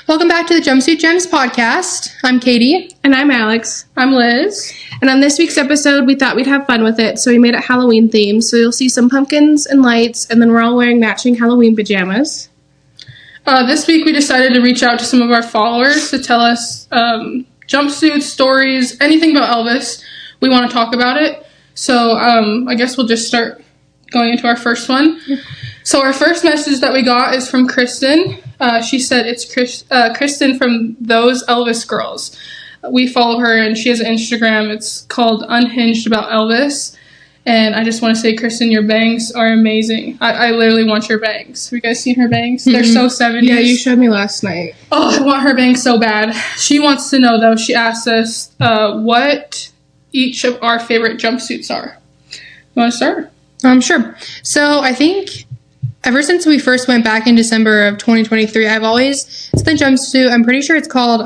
Welcome back to the Jumpsuit Gems podcast. I'm Katie. And I'm Alex. I'm Liz. And on this week's episode, we thought we'd have fun with it, so we made it Halloween themed. So you'll see some pumpkins and lights, and then we're all wearing matching Halloween pajamas. This week we decided to reach out to some of our followers to tell us jumpsuits, stories, anything about Elvis. We want to talk about it. So I guess we'll just start going into our first one. So our first message that we got is from Kristen. She said it's Kristen from Those Elvis Girls. We follow her and she has an Instagram. It's called Unhinged About Elvis. And I just want to say, Kristen, your bangs are amazing. I literally want your bangs. Have you guys seen her bangs? They're so 70s. Yeah, you showed me last night. Oh, I want her bangs so bad. She wants to know, though, she asked us what each of our favorite jumpsuits are. You want to start? Sure. So I think ever since we first went back in December of 2023, it's the jumpsuit. I'm pretty sure it's called,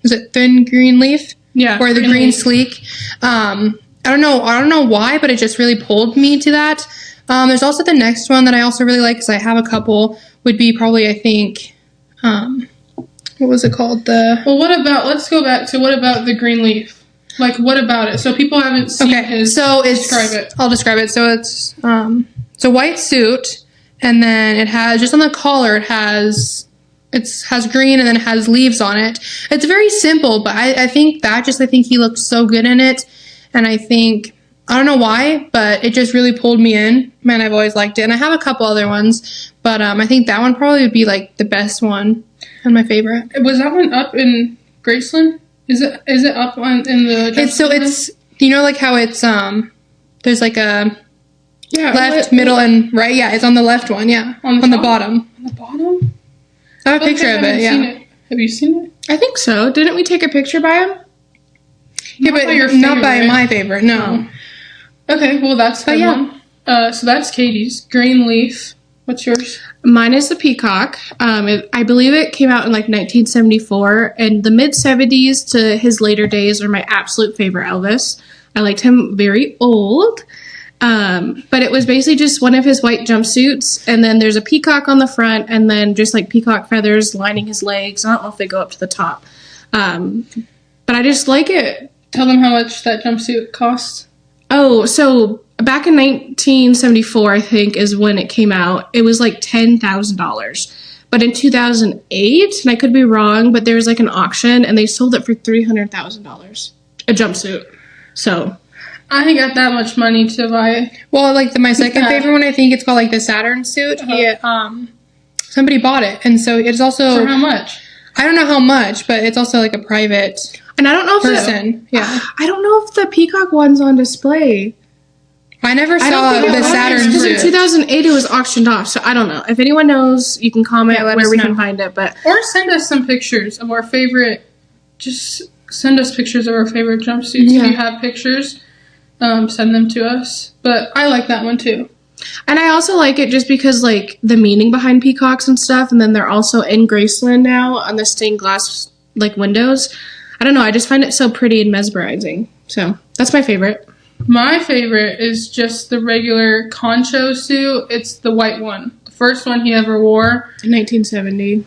is it Thin Green Leaf? Yeah. Or the Green Sleek. I don't know why, but it just really pulled me to that. There's also the next one that I also really like, because I have a couple, would be probably, I think, what was it called? Let's go back to what about the Green Leaf? Like, what about it? So people haven't seen describe it. I'll describe it. So it's a white suit, and then it has, just on the collar, it has green, and then it has leaves on it. It's very simple, but I think he looked so good in it. And I don't know why, but it just really pulled me in. Man, I've always liked it. And I have a couple other ones, but I think that one probably would be like the best one and my favorite. Was that one up in Graceland? Is it up in the... It's you know, like how it's, there's like a left, middle, and right? Yeah, it's on the left one, yeah. On the bottom. On the bottom? I have a picture of it, yeah. Have you seen it? I think so. Didn't we take a picture by him? Yeah, but not by my favorite, no. Okay, well, that's the one. So that's Katie's. Green Leaf. What's yours? Mine is the Peacock. I believe it came out in like 1974, and the mid-70s to his later days are my absolute favorite Elvis. I liked him very old, but it was basically just one of his white jumpsuits, and then there's a peacock on the front, and then just like peacock feathers lining his legs. I don't know if they go up to the top, but I just like it. Tell them how much that jumpsuit cost. Oh, so back in 1974, I think, is when it came out. It was like $10,000. But in 2008, and I could be wrong, but there was like an auction, and they sold it for $300,000. A jumpsuit. So I ain't got that much money to buy. Well, like my second favorite one, I think it's called like the Saturn suit. Somebody bought it, and so it's also... For how much? I don't know how much, but it's also like a private... And I don't know if I don't know if the peacock one's on display. I never saw the Saturn because suit. In 2008 it was auctioned off, so I don't know. If anyone knows, you can comment where we can find it. Or send us some pictures of our favorite. Just send us pictures of our favorite jumpsuits. Yeah. If you have pictures, send them to us. But I like that one too. And I also like it just because like the meaning behind peacocks and stuff, and then they're also in Graceland now on the stained glass like windows. I don't know, I just find it so pretty and mesmerizing. So, that's my favorite. My favorite is just the regular concho suit. It's the white one. The first one he ever wore. In 1970.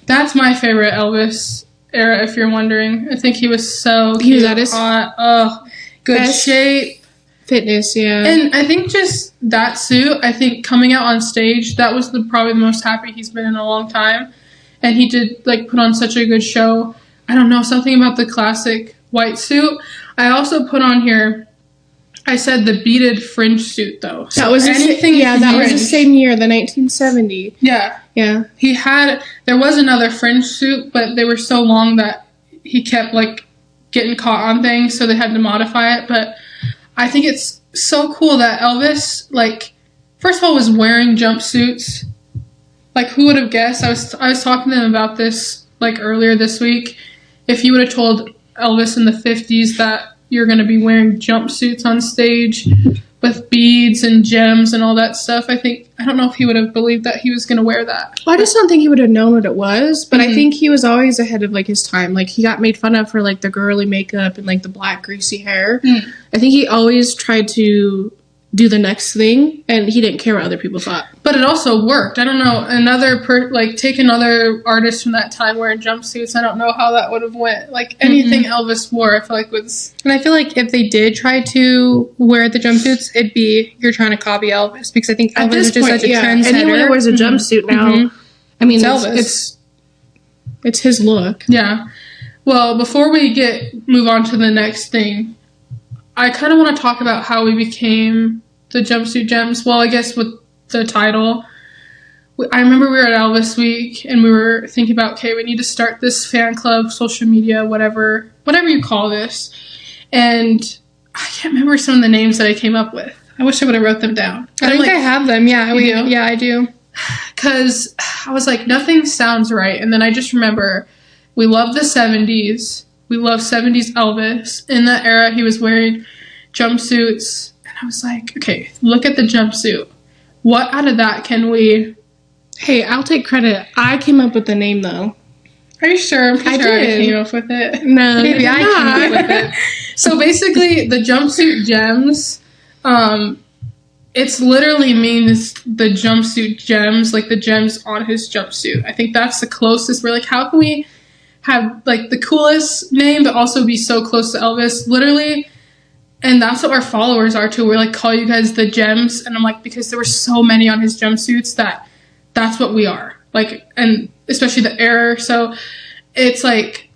That's my favorite Elvis era, if you're wondering. I think he was so cute, hot. Good shape. Fitness, yeah. And I think just that suit, I think coming out on stage, that was probably the most happy he's been in a long time. And he did like put on such a good show. I don't know, something about the classic white suit. I also put on here, I said the beaded fringe suit, though. So that was the same year, the 1970. Yeah. Yeah. There was another fringe suit, but they were so long that he kept, like, getting caught on things, so they had to modify it. But I think it's so cool that Elvis, like, first of all, was wearing jumpsuits. Like, who would have guessed? I was talking to them about this, like, earlier this week. If you would have told Elvis in the 50s that you're going to be wearing jumpsuits on stage with beads and gems and all that stuff, I don't know if he would have believed that he was going to wear that. Well, I just don't think he would have known what it was, but I think he was always ahead of, like, his time. Like, he got made fun of for, like, the girly makeup and, like, the black greasy hair. I think he always tried to do the next thing, and he didn't care what other people thought. But But it also worked. I don't know, take another artist from that time wearing jumpsuits. I don't know how that would have went. Like, anything Elvis wore, I feel like was... And I feel like if they did try to wear the jumpsuits, it'd be, you're trying to copy Elvis. Because I think Elvis is just such a trendsetter. Anyone that wears a jumpsuit now, I mean, it's his look. Yeah. Well, before we move on to the next thing, I kind of want to talk about how we became the Jumpsuit Gems. Well, I guess with the title. I remember we were at Elvis Week, and we were thinking about, okay, we need to start this fan club, social media, whatever you call this. And I can't remember some of the names that I came up with. I wish I would have wrote them down. I think I have them. Yeah, yeah, I do. Because I was like, nothing sounds right. And then I just remember we love the 70s. We love 70s Elvis. In that era, he was wearing jumpsuits. And I was like, okay, look at the jumpsuit. What out of that can we... Hey, I'll take credit. I came up with the name, though. Are you sure? I'm pretty sure I came up with it. No, maybe I came up with it. So basically, the Jumpsuit Gems, it's literally means the jumpsuit gems, like the gems on his jumpsuit. I think that's the closest. We're like, how can we have like the coolest name, but also be so close to Elvis? Literally, and that's what our followers are too. We're like, call you guys the gems, and I'm like, because there were so many on his jumpsuits that's what we are. Like, and especially the era. So it's like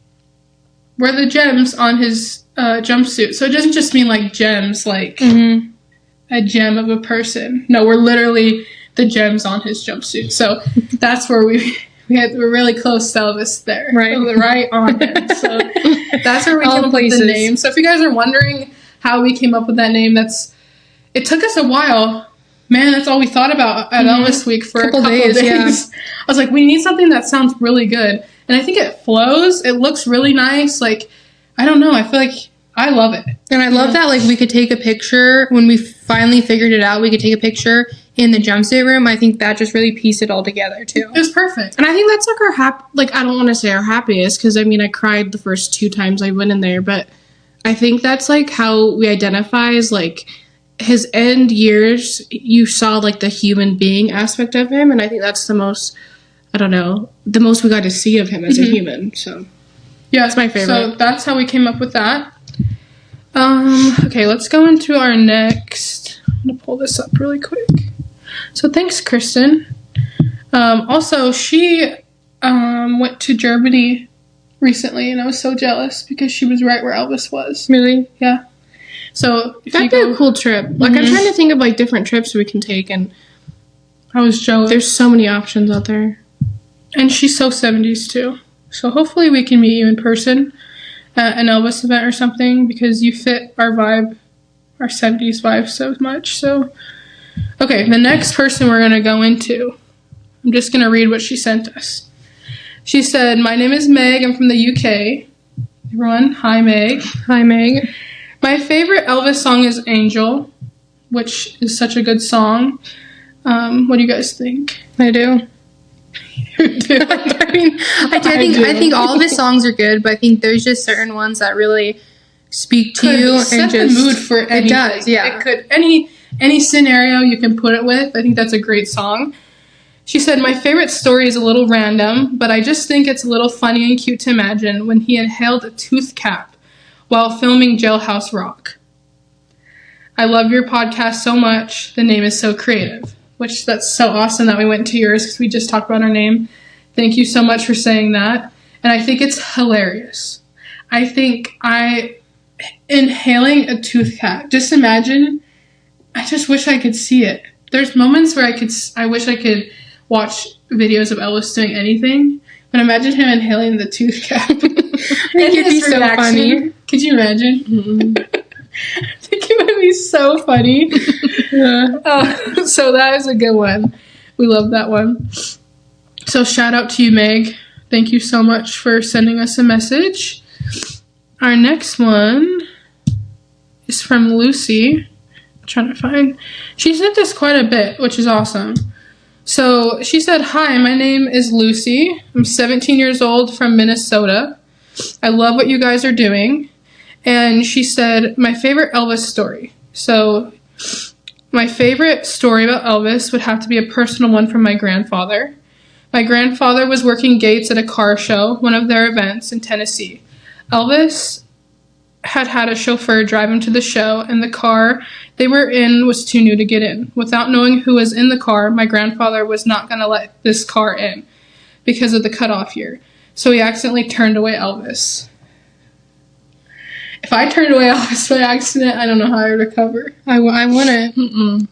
we're the gems on his jumpsuit. So it doesn't just mean like gems, like a gem of a person. No, we're literally the gems on his jumpsuit. So that's where we're really close to Elvis there. Right. Right on him. So that's where we came up with the name. So if you guys are wondering how we came up with that name, it took us a while. Man, that's all we thought about at Elvis Week for a couple days. Yeah. I was like, we need something that sounds really good. And I think it flows. It looks really nice. Like, I don't know. I feel like I love it. And I love that, like, we could take a picture. When we finally figured it out, we could take a picture in the jumpsuit room. I think that just really pieced it all together, too. It was perfect. And I think that's, like, I don't want to say our happiest, because, I mean, I cried the first 2 times I went in there. But I think that's, like, how we identify as, like, his end years, you saw, like, the human being aspect of him. And I think that's the most we got to see of him as a human. So, yeah, it's my favorite. So that's how we came up with that. Okay, let's go into our next. I'm going to pull this up really quick. So thanks, Kristen. Also, she went to Germany recently, and I was so jealous because she was right where Elvis was. Really? Yeah. So that'd be a cool trip. Like, I'm trying to think of, like, different trips we can take, and I was jealous. There's so many options out there. And she's so 70s, too. So hopefully we can meet you in person at an Elvis event or something, because you fit our vibe, our 70s vibe so much. So, okay, the next person we're going to go into, I'm just going to read what she sent us. She said, my name is Meg. I'm from the UK. Everyone, hi, Meg. Hi, Meg. My favorite Elvis song is Angel, which is such a good song. What do you guys think? I do. I think all of his songs are good, but I think there's just certain ones that really speak to you and set just the mood for anything. It does, yeah. It could any scenario you can put it with. I think that's a great song. She said, my favorite story is a little random, but I just think it's a little funny and cute to imagine when he inhaled a tooth cap while filming Jailhouse Rock. I love your podcast so much. The name is so creative. Which, that's so awesome that we went to yours, because we just talked about our name. Thank you so much for saying that. And I think it's hilarious. I think inhaling a tooth cap, just imagine, I just wish I could see it. There's moments where I wish I could watch videos of Elvis doing anything, but imagine him inhaling the tooth cap. I think it'd be so funny. Could you imagine? Mm-hmm. I think it would be so funny. So that is a good one. We love that one. So shout out to you, Meg. Thank you so much for sending us a message. Our next one is from Lucy. I'm trying to find. She sent this quite a bit, which is awesome. So she said, hi, my name is Lucy. I'm 17 years old from Minnesota. I love what you guys are doing. And she said, my favorite Elvis story. So My favorite story about Elvis would have to be a personal one from my grandfather. My grandfather was working gates at a car show, one of their events in Tennessee. Elvis had a chauffeur drive him to the show, and the car they were in was too new to get in. Without knowing who was in the car, my grandfather was not going to let this car in because of the cutoff year. So he accidentally turned away Elvis. If I turned away Elvis by accident, I don't know how I would recover. I wouldn't. Mm-mm.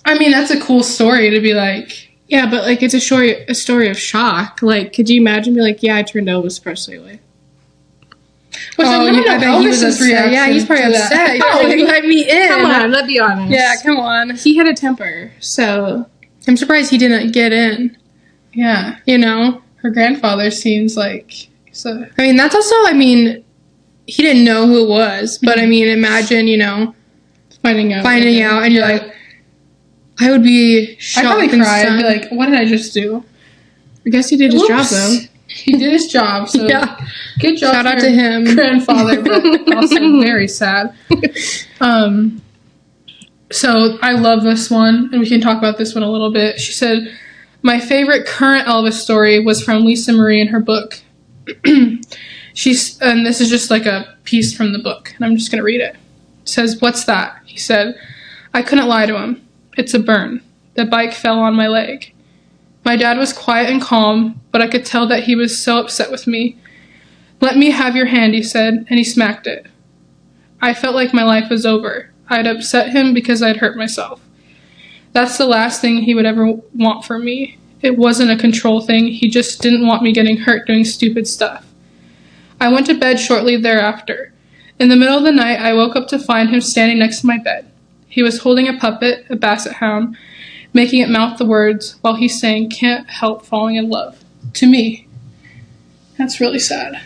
I mean, that's a cool story to be like... Yeah, but, like, it's a story of shock. Like, could you imagine being like, yeah, I turned Elvis Presley away? Which I bet he was upset. Yeah, he's probably upset. He Oh, didn't let me in. Come on, let's be honest. Yeah, come on. He had a temper, so... I'm surprised he didn't get in. Yeah. You know? Her grandfather seems like... So. I mean, that's also, he didn't know who it was, but I mean, imagine, finding out, and you're like, I would be shocked. I'd probably cry and be like, what did I just do? I guess he did his job, though. He did his job, so yeah. Good job. Shout out to him. Grandfather, but also very sad. So I love this one, and we can talk about this one a little bit. She said, my favorite current Elvis story was from Lisa Marie in her book. And this is just like a piece from the book, and I'm just going to read it. It says, what's that? He said, I couldn't lie to him. It's a burn. The bike fell on my leg. My dad was quiet and calm, but I could tell that he was so upset with me. Let me have your hand, he said, and he smacked it. I felt like my life was over. I'd upset him because I'd hurt myself. That's the last thing he would ever want from me. It wasn't a control thing. He just didn't want me getting hurt doing stupid stuff. I went to bed shortly thereafter. In the middle of the night, I woke up to find him standing next to my bed. He was holding a puppet, a basset hound, making it mouth the words while he sang, Can't Help Falling in Love, to me. That's really sad.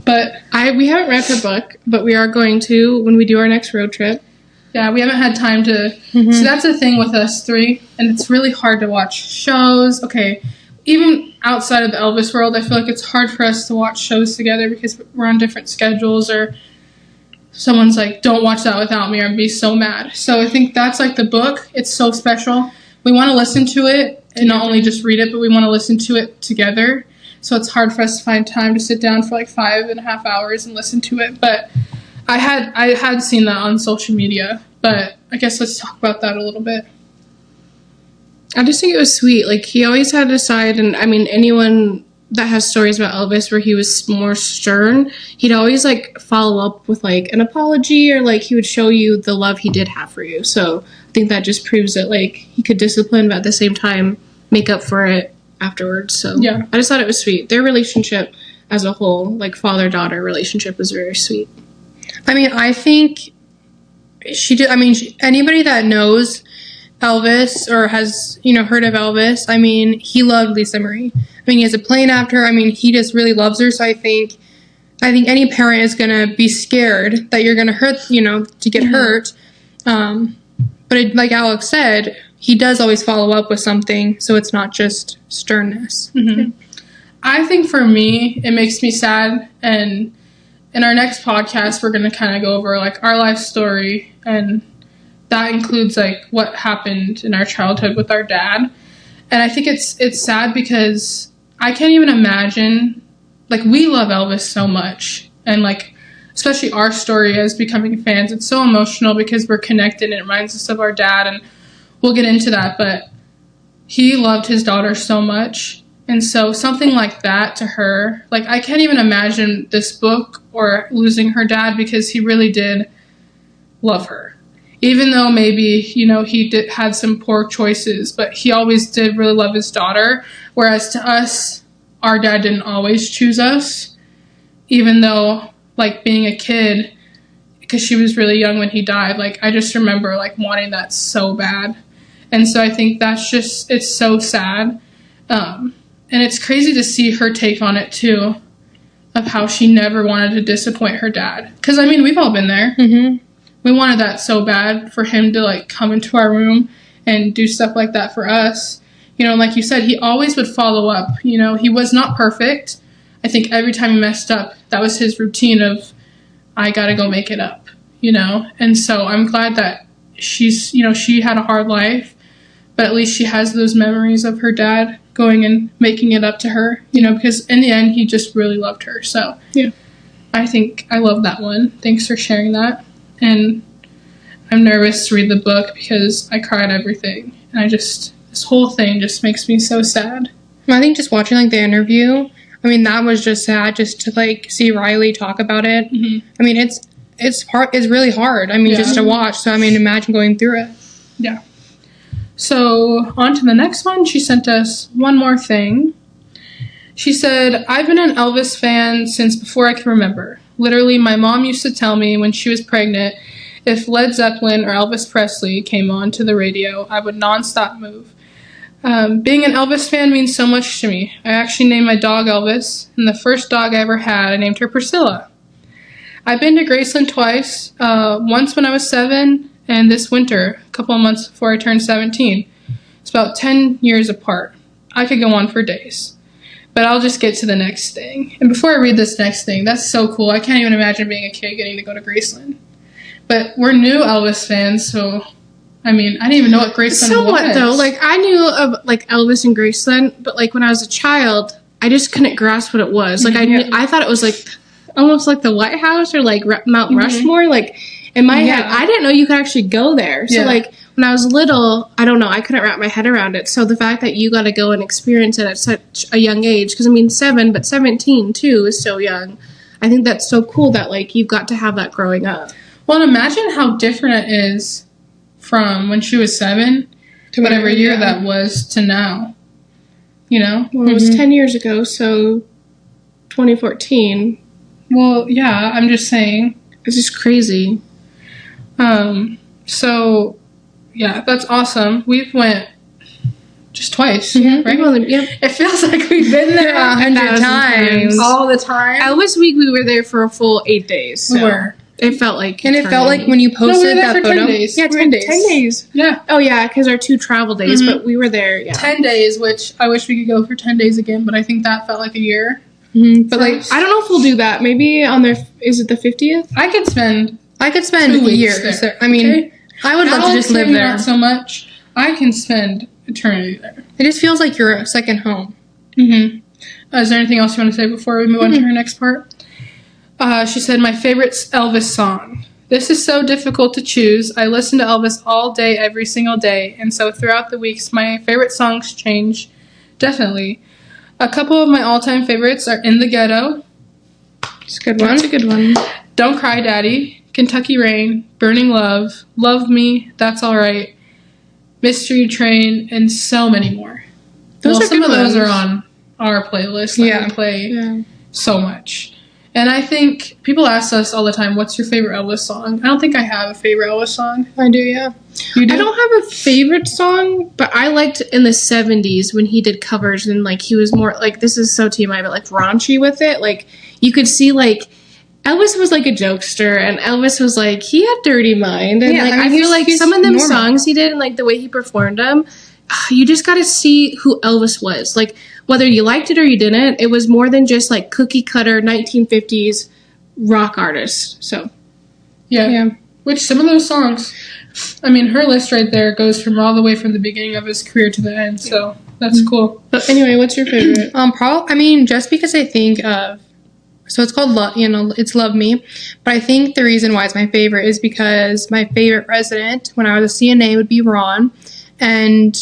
But we haven't read her book, but we are going to when we do our next road trip. Yeah, we haven't had time to... Mm-hmm. So that's the thing with us three, and it's really hard to watch shows. Okay, even outside of the Elvis world, I feel like it's hard for us to watch shows together because we're on different schedules, or someone's like, don't watch that without me, or I'd be so mad. So I think that's like the book. It's so special. We want to listen to it, and not only just read it, but we want to listen to it together. So it's hard for us to find time to sit down for like 5.5 hours and listen to it. But I had seen that on social media, but I guess let's talk about that a little bit. I just think it was sweet. Like, he always had a side, and I mean, anyone that has stories about Elvis where he was more stern, he'd always, like, follow up with, like, an apology, or, like, he would show you the love he did have for you. So I think that just proves that, like, he could discipline, but at the same time make up for it afterwards. So yeah, I just thought it was sweet. Their relationship as a whole, like, father-daughter relationship, was very sweet. I mean, I think she did. I mean, anybody that knows Elvis or has, heard of Elvis, I mean, he loved Lisa Marie. I mean, he has a plane after her. I mean, he just really loves her. So I think any parent is going to be scared that you're going to hurt, to get hurt. But like Alex said, he does always follow up with something. So it's not just sternness. Mm-hmm. I think for me, it makes me sad. And in our next podcast, we're going to kind of go over like our life story, and that includes like what happened in our childhood with our dad. And I think it's sad because I can't even imagine, like, we love Elvis so much, and like especially our story as becoming fans, it's so emotional because we're connected and it reminds us of our dad, and we'll get into that. But he loved his daughter so much, and so something like that to her, like, I can't even imagine this book or losing her dad, because he really did love her. Even though maybe, he had some poor choices, but he always did really love his daughter. Whereas to us, our dad didn't always choose us, even though, like, being a kid, because she was really young when he died, like, I just remember, like, wanting that so bad. And so I think that's just, it's so sad. And it's crazy to see her take on it, too, of how she never wanted to disappoint her dad. Because, I mean, we've all been there. Mm-hmm. We wanted that so bad for him to, like, come into our room and do stuff like that for us. Like you said, he always would follow up. He was not perfect. I think every time he messed up, that was his routine of, I gotta go make it up, And so I'm glad that she's, she had a hard life, but at least she has those memories of her dad going and making it up to her, because in the end, he just really loved her. So yeah, I think I love that one. Thanks for sharing that. And I'm nervous to read the book because I cried everything. And this whole thing just makes me so sad. I think just watching, like, the interview, I mean, that was just sad just to, like, see Riley talk about it. Mm-hmm. I mean, it's really hard. I mean, just to watch. So, I mean, imagine going through it. Yeah. So, on to the next one. She sent us one more thing. She said, I've been an Elvis fan since before I can remember. Literally, my mom used to tell me when she was pregnant, if Led Zeppelin or Elvis Presley came on to the radio, I would nonstop move. Being an Elvis fan means so much to me. I actually named my dog Elvis, and the first dog I ever had, I named her Priscilla. I've been to Graceland twice, once when I was 7, and this winter, a couple of months before I turned 17. It's about 10 years apart. I could go on for days. But I'll just get to the next thing. And before I read this next thing, that's so cool. I can't even imagine being a kid getting to go to Graceland. But we're new Elvis fans, so, I mean, I didn't even know what Graceland was. Somewhat, though. Like, I knew of, like, Elvis and Graceland, but, like, when I was a child, I just couldn't grasp what it was. Like, I thought it was, like, almost like the White House or, like, Mount Rushmore. Like, in my head, I didn't know you could actually go there. So, like, when I was little, I don't know, I couldn't wrap my head around it. So the fact that you got to go and experience it at such a young age, because, I mean, 7, but 17, too, is so young. I think that's so cool that, like, you've got to have that growing up. Well, and imagine how different it is from when she was 7 to whatever year that was to now. Well, it was 10 years ago, so 2014. Well, yeah, I'm just saying. It's just crazy. So, yeah, that's awesome. We've went just twice, right? Yep. It feels like we've been there 100 times. all the time. Elvis week, we were there for a full 8 days. So. We were. It felt like And it felt like when you posted that that for photo. 10 days. Yeah, 10 days. 10 days. Yeah. Oh, yeah, because our 2 travel days, but we were there, 10 days, which I wish we could go for 10 days again, but I think that felt like a year. But, like, I don't know if we'll do that. Maybe on is it the 50th? I could spend 2 weeks years there. I mean, I would love to just live there. Not so much. I can spend eternity there. It just feels like your second home. Is there anything else you want to say before we move on to her next part? She said, my favorite Elvis song. This is so difficult to choose. I listen to Elvis all day, every single day, and so throughout the weeks, my favorite songs change. Definitely. A couple of my all-time favorites are In the Ghetto. It's a good one. That's a good one. Don't Cry Daddy, Kentucky Rain, Burning Love, Love Me, That's Alright, Mystery Train, and so many more. Some of those are on our playlist that we play so much. And I think people ask us all the time, what's your favorite Elvis song? I don't think I have a favorite Elvis song. I do, yeah. You do? I don't have a favorite song, but I liked in the 70s when he did covers and, like, he was more, like, this is so TMI, but, like, raunchy with it. Like, you could see, like, Elvis was, like, a jokester, and Elvis was, like, he had dirty mind. And, like, I feel like some of them songs he did and, like, the way he performed them, you just got to see who Elvis was. Like, whether you liked it or you didn't, it was more than just, like, cookie-cutter 1950s rock artist. So, yeah. Which some of those songs, I mean, her list right there goes from all the way from the beginning of his career to the end. So that's cool. But anyway, what's your favorite? I mean, just because I think of, so it's called Love, it's Love Me. But I think the reason why it's my favorite is because my favorite president when I was a CNA would be Ron. And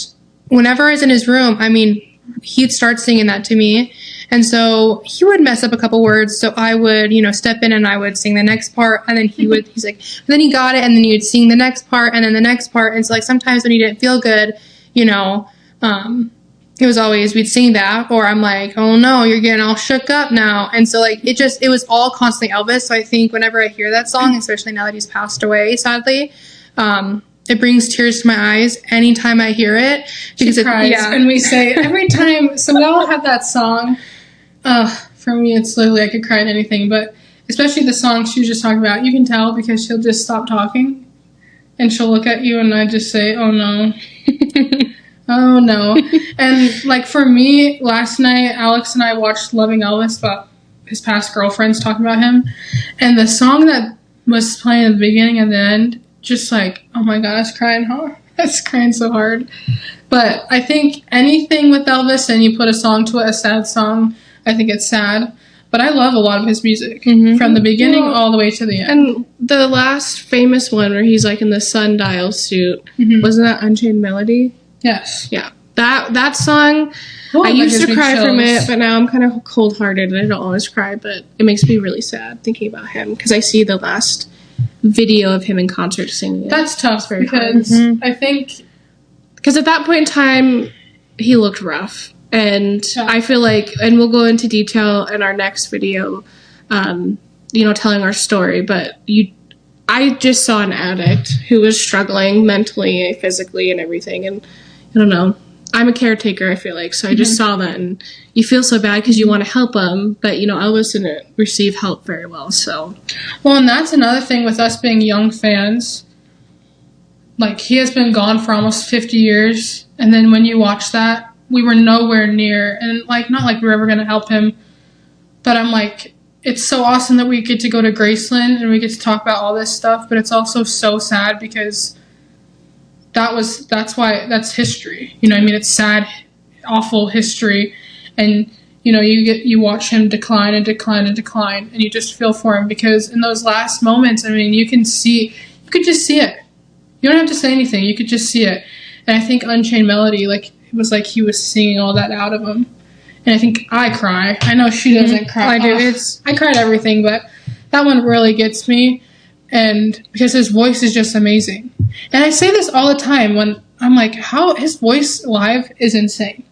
whenever I was in his room, I mean, he'd start singing that to me. And so he would mess up a couple words. So I would, step in and I would sing the next part. And then he's like, then he got it. And then he would sing the next part and then the next part. And so, like, sometimes when he didn't feel good, it was always, we'd sing that. Or I'm like, oh no, you're getting all shook up now. And so, like, it was all constantly Elvis. So I think whenever I hear that song, especially now that he's passed away, sadly, it brings tears to my eyes anytime I hear it. Because she cries. And we say every time, so we all have that song. For me, it's literally, I could cry at anything, but especially the song she was just talking about, you can tell because she'll just stop talking and she'll look at you and I just say, oh no. Oh no. And, like, for me, last night, Alex and I watched Loving Elvis about his past girlfriends talking about him. And the song that was playing at the beginning and the end, just like, oh my god, I was crying, huh? I was crying so hard. But I think anything with Elvis and you put a song to it, a sad song, I think it's sad. But I love a lot of his music from the beginning all the way to the end. And the last famous one where he's like in the sundial suit, wasn't that Unchained Melody? Yes. Yeah. That song, Oh, I that used gives to me cry from chills. it, but now I'm kind of cold-hearted and I don't always cry, but it makes me really sad thinking about him because I see the last video of him in concert singing it. That's tough very because I think... Because at that point in time, he looked rough. And Yeah. I feel like, and we'll go into detail in our next video, telling our story, but I just saw an addict who was struggling mentally, physically, and everything. And I don't know. I'm a caretaker, I feel like, so I just saw that, and you feel so bad because you want to help him, but, Elvis didn't receive help very well, so. Well, and that's another thing with us being young fans. Like, he has been gone for almost 50 years, and then when you watch that, we were nowhere near, and, like, not like we were ever going to help him, but I'm like, it's so awesome that we get to go to Graceland, and we get to talk about all this stuff, but it's also so sad because that's history. You know what I mean? It's sad, awful history, and, you watch him decline and decline and decline, and you just feel for him because in those last moments, I mean, you could just see it. You don't have to say anything. You could just see it. And I think Unchained Melody, like, it was like he was singing all that out of him. And I think I cry. I know she doesn't cry. I do. I cried everything, but that one really gets me. And because his voice is just amazing. And I say this all the time when I'm like, how his voice live is insane.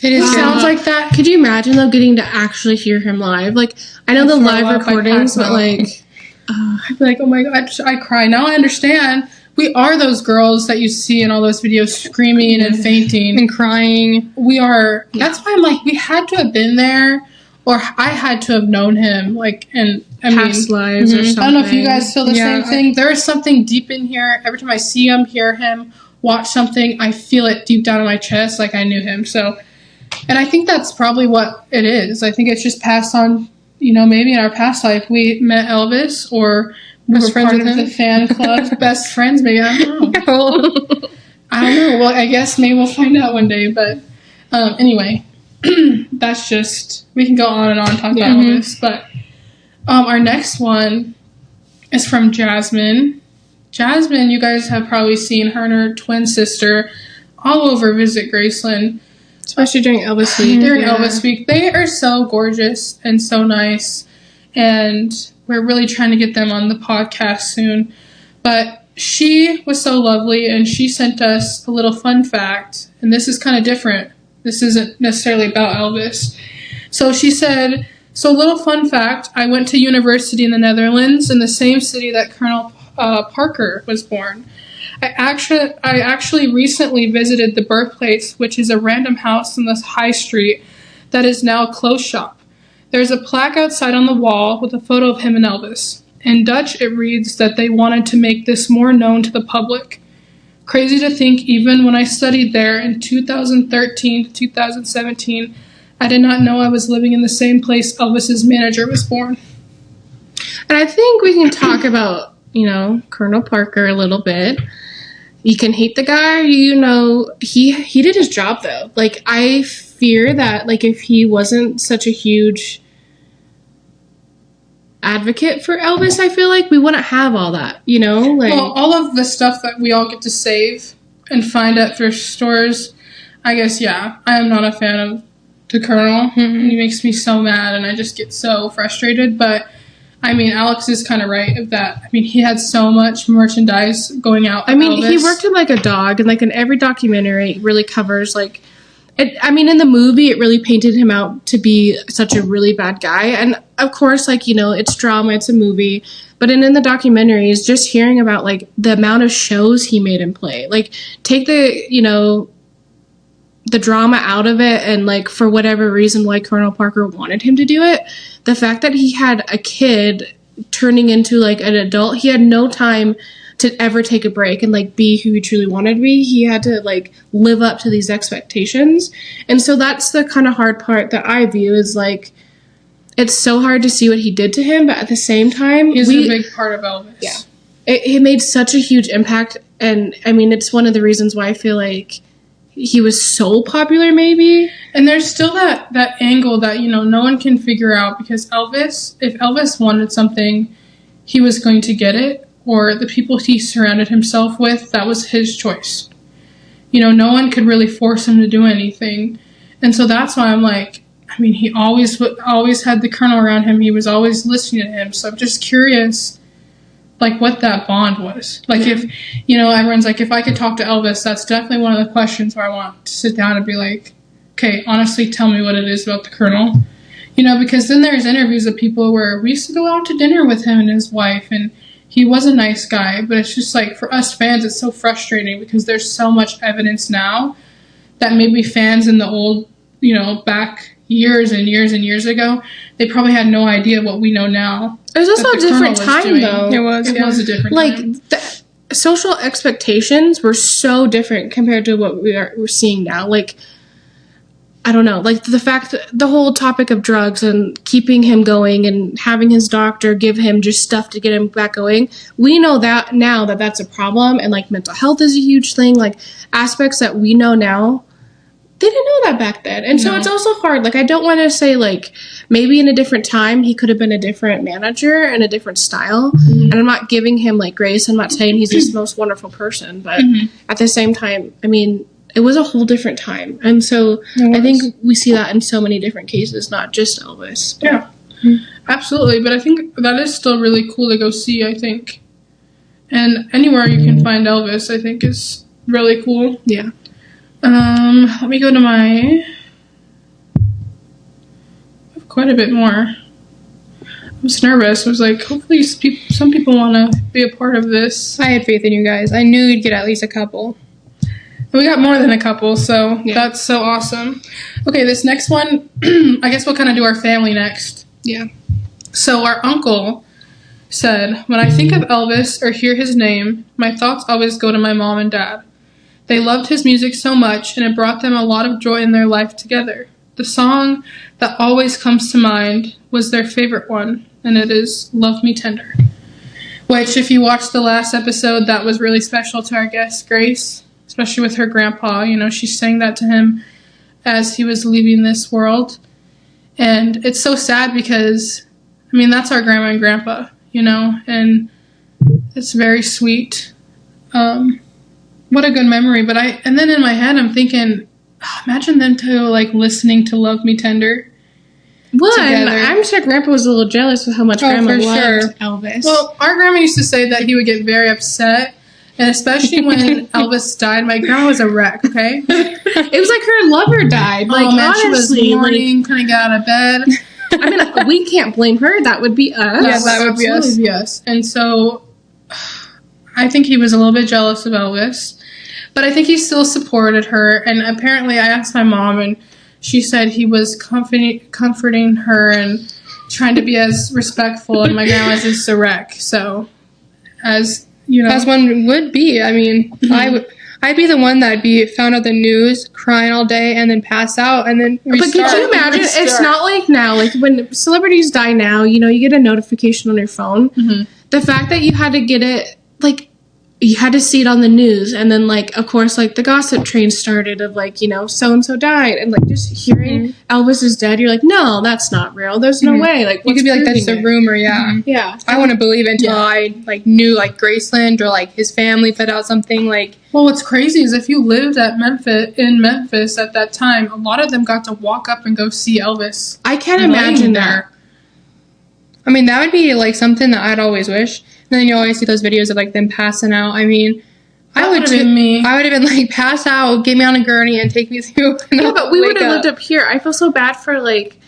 It sounds like that. Could you imagine, though, getting to actually hear him live? Like, I know the live recordings, but, like... I'd be like, oh my god, I cry. Now I understand. We are those girls that you see in all those videos screaming and fainting And crying. We are. That's why I'm like, we had to have been there, or I had to have known him. Like, and past lives or something. I don't know if you guys feel the Yeah. same thing. There is something deep in here. Every time I see him, hear him, watch something, I feel it deep down in my chest, like I knew him. So, and I think that's probably what it is. I think it's just passed on. Maybe in our past life we met Elvis, or we were friends part with of him. the fan club, best friends. Maybe I don't know. I don't know. Well, I guess maybe we'll find out one day. But anyway, that's just, we can go on and on talking about Elvis. But our next one is from Jasmine. Jasmine, you guys have probably seen her and her twin sister all over Visit Graceland. Especially during Elvis Week. During Elvis Week. They are so gorgeous and so nice. And we're really trying to get them on the podcast soon. But she was so lovely, and she sent us a little fun fact. And this is kind of different. This isn't necessarily about Elvis. So she said, so little fun fact, I went to university in the Netherlands, in the same city that Colonel Parker was born. I actually recently visited the birthplace, which is a random house on the high street that is now a clothes shop. There's a plaque outside on the wall with a photo of him and Elvis. In Dutch, it reads that they wanted to make this more known to the public. Crazy to think, even when I studied there in 2013 to 2017, I did not know I was living in the same place Elvis's manager was born. And I think we can talk about, Colonel Parker a little bit. You can hate the guy, he did his job, though. Like, I fear that, like, if he wasn't such a huge advocate for Elvis, I feel like we wouldn't have all that, Like, well, all of the stuff that we all get to save and find at thrift stores, I guess, yeah, I am not a fan of the Colonel. And he makes me so mad, and I just get so frustrated, but... I mean, Alex is kind of right of that. I mean, he had so much merchandise going out. I mean, he worked him like a dog, and like in every documentary, it really covers like. In the movie, it really painted him out to be such a really bad guy, and of course, like it's drama, it's a movie, but in the documentaries, just hearing about like the amount of shows he made him play, like take the the drama out of it, and like for whatever reason why Colonel Parker wanted him to do it, the fact that he had a kid turning into like an adult, he had no time to ever take a break and like be who he truly wanted to be. He had to like live up to these expectations. And so that's the kind of hard part that I view is like, it's so hard to see what he did to him, but at the same time, he's a big part of Elvis. Yeah. it made such a huge impact. And I mean, it's one of the reasons why I feel like he was so popular, maybe. And there's still that angle that, you know, no one can figure out, because if Elvis wanted something, he was going to get it, or the people he surrounded himself with, that was his choice. You know, no one could really force him to do anything. And so that's why I'm like, I mean, he always had the Colonel around him. He was always listening to him. So I'm just curious, like, what that bond was. Like, if, you know, everyone's like, if I could talk to Elvis, that's definitely one of the questions where I want to sit down and be like, okay, honestly, tell me what it is about the Colonel. You know, because then there's interviews of people where we used to go out to dinner with him and his wife, and he was a nice guy. But it's just like, for us fans, it's so frustrating because there's so much evidence now that maybe fans in the old, you know, back years and years and years ago, they probably had no idea what we know now. It was also a different time, though. It was a different time. Like, social expectations were so different compared to what we're seeing now. Like, I don't know, like the fact that the whole topic of drugs and keeping him going and having his doctor give him just stuff to get him back going. We know that now that that's a problem, and like mental health is a huge thing. Like, aspects that we know now, they didn't know that back then. And so it's also hard. Like, I don't want to say, like, maybe in a different time he could have been a different manager and a different style. And I'm not giving him, like, grace. I'm not saying he's just the most wonderful person. But at the same time, I mean, it was a whole different time. And so I think we see that in so many different cases, not just Elvis. Yeah, absolutely. But I think that is still really cool to go see, I think. And anywhere you can find Elvis, I think, is really cool. Yeah. Let me go to I have quite a bit more. I was nervous. I was like, hopefully some people want to be a part of this. I had faith in you guys. I knew you'd get at least a couple. And we got more than a couple, so that's so awesome. Okay, this next one, I guess we'll kind of do our family next. Yeah. So our uncle said, when I think of Elvis or hear his name, my thoughts always go to my mom and dad. They loved his music so much, and it brought them a lot of joy in their life together. The song that always comes to mind was their favorite one, and it is Love Me Tender. Which, if you watched the last episode, that was really special to our guest, Grace, especially with her grandpa. You know, she sang that to him as he was leaving this world. And it's so sad because, I mean, that's our grandma and grandpa, you know, and it's very sweet. What a good memory. And then in my head, I'm thinking, imagine them two, like, listening to Love Me Tender. Well, I'm sure Grandpa was a little jealous with how much Grandma loved Elvis. Well, our grandma used to say that he would get very upset, and especially when Elvis died. My grandma was a wreck, okay? It was like her lover died. Like, man, honestly, she was mourning, couldn't get out of bed. I mean, we can't blame her. That would be us. Yeah, that would be us. And so I think he was a little bit jealous of Elvis. But I think he still supported her. And apparently I asked my mom, and she said he was comforting her and trying to be as respectful. And my grandma's just a wreck. So, as you know. As one would be. I mean, I'd be the one that'd be found out the news, crying all day, and then pass out, and then restart. But could you imagine? It's not like now. Like, when celebrities die now, you know, you get a notification on your phone. The fact that you had to get it, like, you had to see it on the news, and then, like, of course, like, the gossip train started of, like, you know, so-and-so died, and, like, just hearing Elvis is dead, you're like, no, that's not real. There's no way. Like, you could be like, that's a rumor, Yeah. I wouldn't believe it until I, like, knew, like, Graceland or, like, his family put out something, like... Well, what's crazy is if you lived in Memphis at that time, a lot of them got to walk up and go see Elvis. I can't imagine that. I mean, that would be, like, something that I'd always wish. And then you always see those videos of, like, them passing out. I mean, I would have been like, pass out, get me on a gurney, and take me through. Yeah, but we would have lived up here. I feel so bad for, like,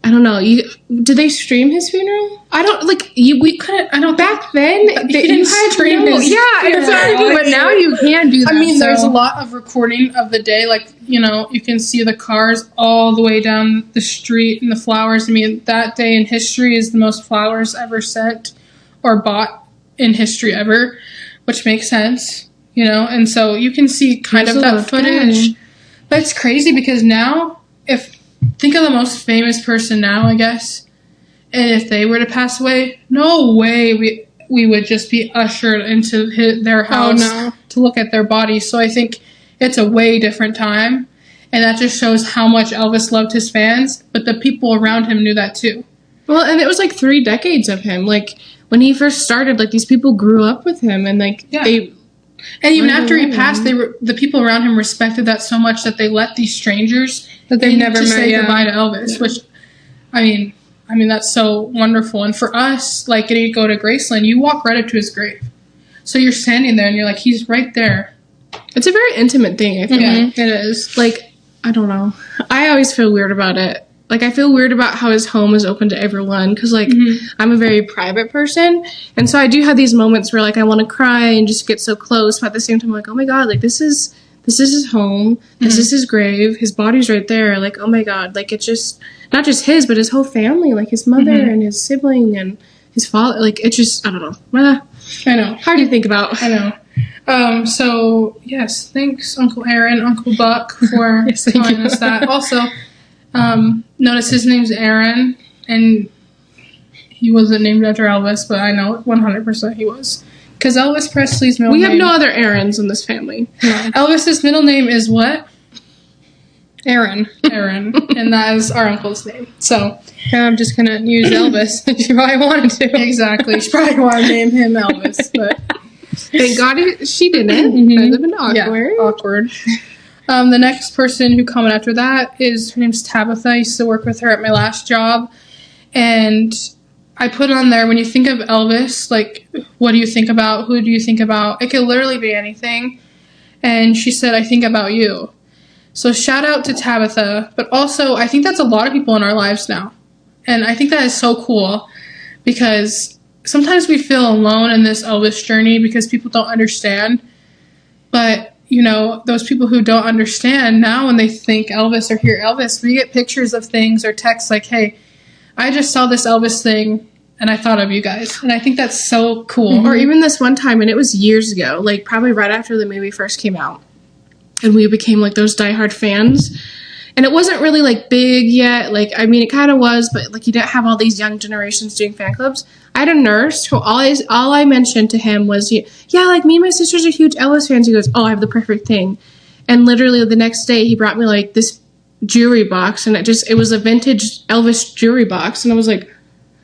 I don't know. Did they stream his funeral? I don't, like, we couldn't, I don't, back then, you didn't stream his funeral. But now you can do that. I mean, there's a lot of recording of the day. Like, you know, you can see the cars all the way down the street and the flowers. I mean, that day in history is the most flowers ever sent or bought in history ever, which makes sense, you know, and so you can see kind of that footage. But it's crazy because now, think of the most famous person now, I guess, and if they were to pass away, no way we would just be ushered into their house to look at their bodies. So I think it's a way different time. And that just shows how much Elvis loved his fans. But the people around him knew that too. Well, and it was like 3 decades of him. Like, when he first started, like, these people grew up with him. And, like, they... And even after he passed, the people around him respected that so much that they let these strangers that they've never met say goodbye to Elvis, which, I mean, that's so wonderful. And for us, like, getting to go to Graceland, you walk right up to his grave. So you're standing there and you're like, he's right there. It's a very intimate thing, I feel like. It is. Like, I don't know. I always feel weird about it. Like, I feel weird about how his home is open to everyone because, like, I'm a very private person. And so I do have these moments where, like, I want to cry and just get so close. But at the same time, I'm like, oh, my God, like, this is his home. This is his grave. His body's right there. Like, oh, my God. Like, it's just, not just his, but his whole family. Like, his mother and his sibling and his father. Like, it's just, I don't know. I know. Hard to think about. I know. So, yes, thanks, Uncle Aaron, Uncle Buck, for telling us that. Also, notice his name's Aaron, and he wasn't named after Elvis, but I know 100% he was. Because Elvis Presley's middle name... We have no other Aarons in this family. No. Elvis's middle name is what? Aaron. Aaron. And that is our uncle's name. So... I'm just going to use Elvis. She probably wanted to. Exactly. She probably wanted to name him Elvis, but... Thank God she didn't. That would have been awkward. Yeah, awkward. The next person who commented after that is, her name's Tabitha. I used to work with her at my last job. And I put on there, when you think of Elvis, like, what do you think about? Who do you think about? It could literally be anything. And she said, I think about you. So shout out to Tabitha. But also, I think that's a lot of people in our lives now. And I think that is so cool because sometimes we feel alone in this Elvis journey because people don't understand. But, you know, those people who don't understand now when they think Elvis or hear Elvis, we get pictures of things or texts like, hey, I just saw this Elvis thing and I thought of you guys. And I think that's so cool. Or even this one time, and it was years ago, like probably right after the movie first came out. And we became like those diehard fans. And it wasn't really, like, big yet. Like, I mean, it kind of was, but, like, you didn't have all these young generations doing fan clubs. I had a nurse who all I mentioned to him was, yeah, like, me and my sisters are huge Elvis fans. He goes, oh, I have the perfect thing. And literally the next day, he brought me, like, this jewelry box. And it was a vintage Elvis jewelry box. And I was like,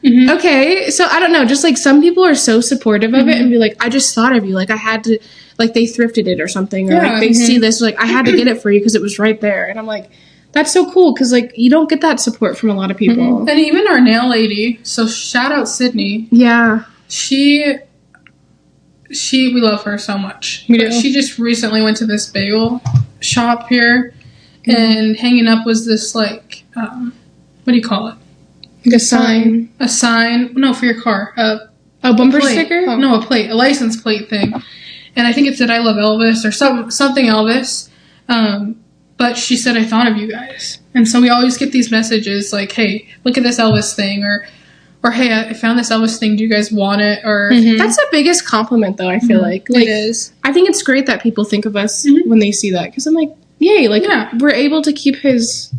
okay. So, I don't know. Just, like, some people are so supportive of it and be like, I just thought of you. Like, I had to, like, they thrifted it or something. Or, like, they see this. Like, I had to get it for you because it was right there. And I'm like... That's so cool because, like, you don't get that support from a lot of people. And even our nail lady, so shout out Sydney. Yeah. We love her so much. We do. She just recently went to this bagel shop here, and hanging up was this, like, what do you call it? Like a sign. A sign. No, for your car. A bumper sticker? Oh. No, a plate. A license plate thing. And I think it said, I love Elvis, or something Elvis. But she said, I thought of you guys. And so we always get these messages like, hey, look at this Elvis thing. Or hey, I found this Elvis thing. Do you guys want it? Or That's the biggest compliment, though, I feel like. It is. I think it's great that people think of us when they see that. Because I'm like, yay. Like, we're able to keep his,